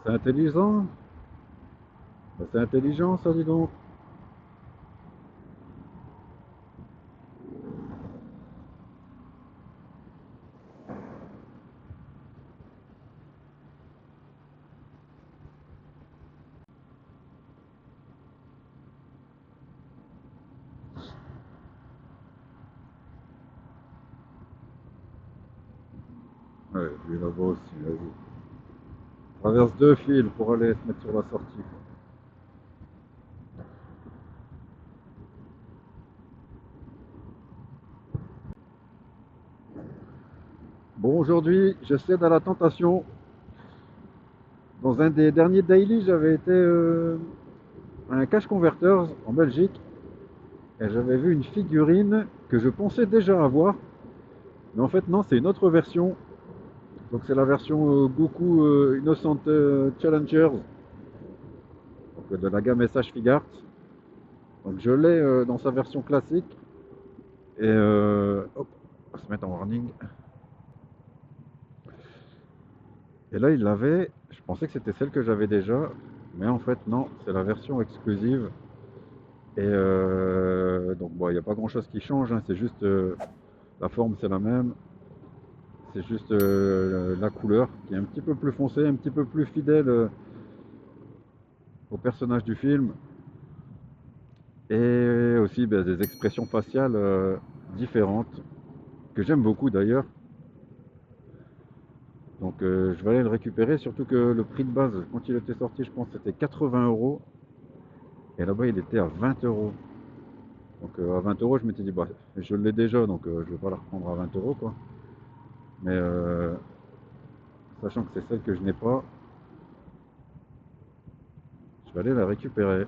C'est intelligent. Bah, c'est intelligent, ça, dis donc. Ouais, lui là-bas aussi, vas-y. Traverse deux fils pour aller se mettre sur la sortie. Bon, aujourd'hui, je cède à la tentation. Dans un des derniers daily, j'avais été à un cash converters en Belgique et j'avais vu une figurine que je pensais déjà avoir, mais en fait non, c'est une autre version. Donc c'est la version Goku Innocent Challengers, donc, de la gamme SH Figart. Donc je l'ai dans sa version classique et hop, on va se mettre en warning. Et là il l'avait, je pensais que c'était celle que j'avais déjà, mais en fait non, c'est la version exclusive. Et donc bon, il n'y a pas grand chose qui change, hein, c'est juste la forme c'est la même, c'est juste la couleur qui est un petit peu plus foncée, un petit peu plus fidèle au personnage du film. Et aussi ben, des expressions faciales différentes, que j'aime beaucoup d'ailleurs. Donc je vais aller le récupérer, surtout que le prix de base, quand il était sorti, je pense que c'était 80 euros. Et là-bas, il était à 20 euros. Donc à 20 euros, je m'étais dit, bah, je l'ai déjà, donc je vais pas la reprendre à 20 euros, quoi. Mais sachant que c'est celle que je n'ai pas, je vais aller la récupérer.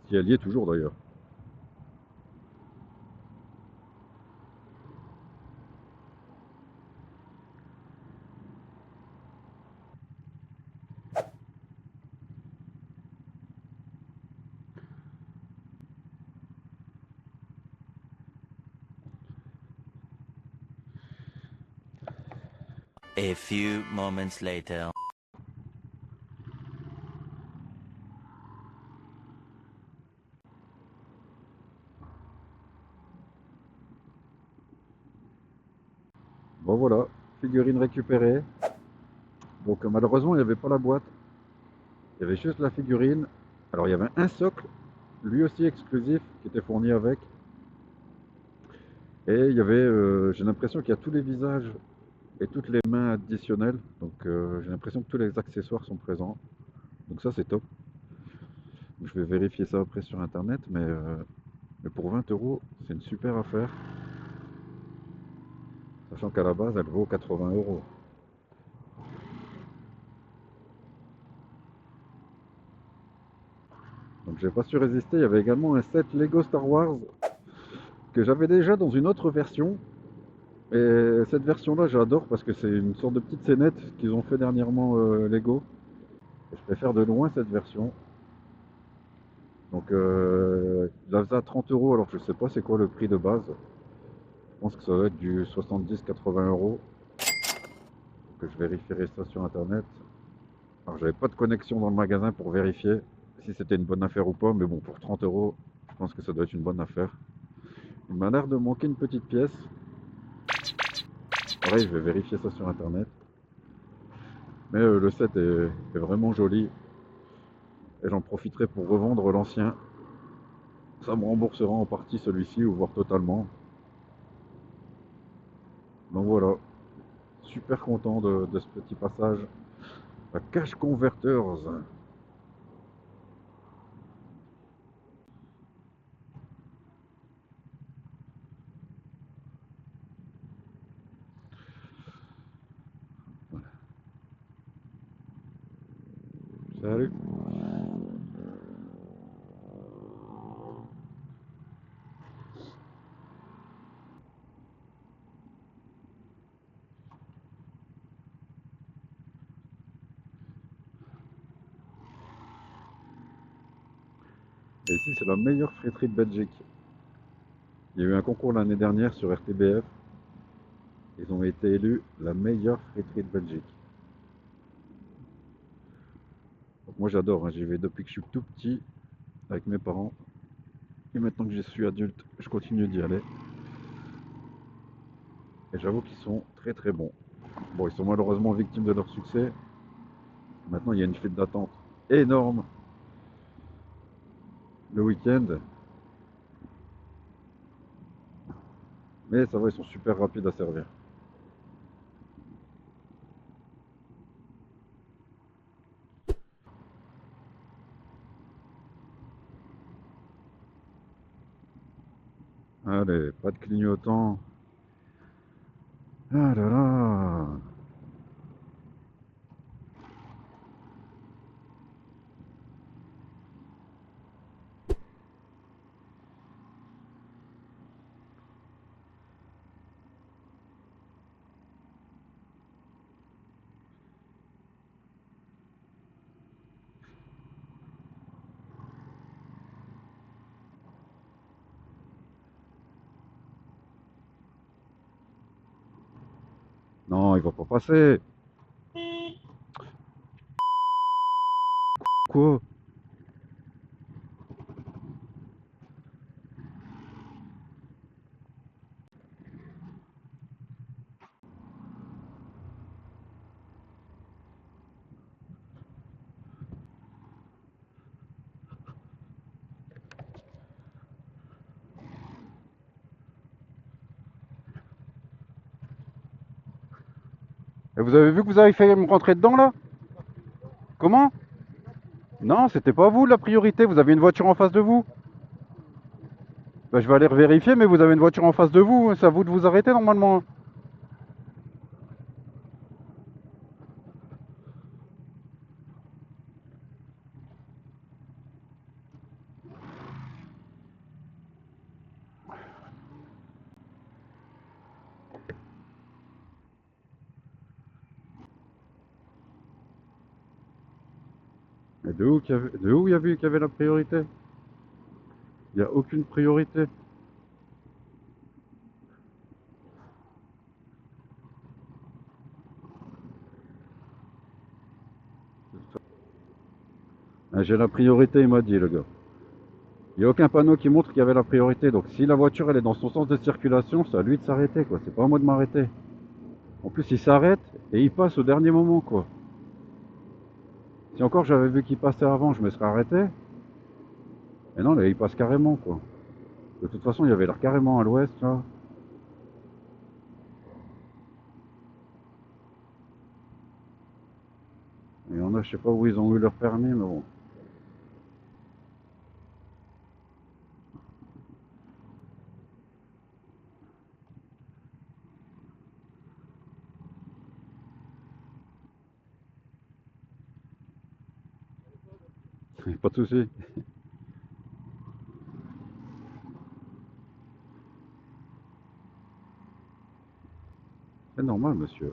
Si elle y est toujours d'ailleurs. A few moments later. Bon voilà, figurine récupérée. Donc malheureusement, il n'y avait pas la boîte. Il y avait juste la figurine. Alors il y avait un socle, lui aussi exclusif, qui était fourni avec. Et il y avait, j'ai l'impression qu'il y a tous les visages et toutes les mains additionnelles. Donc j'ai l'impression que tous les accessoires sont présents. Donc ça c'est top. Je vais vérifier ça après sur internet, mais pour 20 euros, c'est une super affaire. Sachant qu'à la base, elle vaut 80 euros. Donc j'ai pas su résister. Il y avait également un set Lego Star Wars que j'avais déjà dans une autre version. Et cette version-là, j'adore parce que c'est une sorte de petite scénette qu'ils ont fait dernièrement Lego. Et je préfère de loin cette version. Donc il la faisait à 30 euros, alors je sais pas c'est quoi le prix de base. Je pense que ça doit être du 70-80 euros. Donc je vérifierai ça sur internet. Alors j'avais pas de connexion dans le magasin pour vérifier si c'était une bonne affaire ou pas, mais bon, pour 30 euros, je pense que ça doit être une bonne affaire. Il m'a l'air de manquer une petite pièce. Pareil, je vais vérifier ça sur internet. Mais le set est vraiment joli. Et j'en profiterai pour revendre l'ancien. Ça me remboursera en partie celui-ci, ou voire totalement. Donc voilà, super content de ce petit passage à Cash Converters. Salut. Et ici, c'est la meilleure friterie de Belgique. Il y a eu un concours l'année dernière sur RTBF. Ils ont été élus la meilleure friterie de Belgique. Donc moi j'adore, hein, j'y vais depuis que je suis tout petit avec mes parents. Et maintenant que je suis adulte, je continue d'y aller. Et j'avoue qu'ils sont très très bons. Bon, ils sont malheureusement victimes de leur succès. Maintenant, il y a une file d'attente énorme le week-end. Mais ça va, ils sont super rapides à servir. Allez, pas de clignotant. Ah là là. Non, il va pas passer. Quoi? Et vous avez vu que vous avez fait me rentrer dedans là? Comment? Non, c'était pas vous la priorité, vous avez une voiture en face de vous. Bah, je vais aller vérifier, mais vous avez une voiture en face de vous, c'est à vous de vous arrêter normalement. Et de où il y a vu qu'il y avait la priorité? Il n'y a aucune priorité. Ah, j'ai la priorité, il m'a dit le gars. Il n'y a aucun panneau qui montre qu'il y avait la priorité. Donc si la voiture elle est dans son sens de circulation, c'est à lui de s'arrêter quoi. C'est pas à moi de m'arrêter. En plus il s'arrête et il passe au dernier moment quoi. Si encore j'avais vu qu'il passait avant, je me serais arrêté. Mais non, là il passe carrément quoi. De toute façon il y avait l'air carrément à l'ouest là. Il y en a, je sais pas où ils ont eu leur permis, mais bon. Pas de souci. C'est normal monsieur.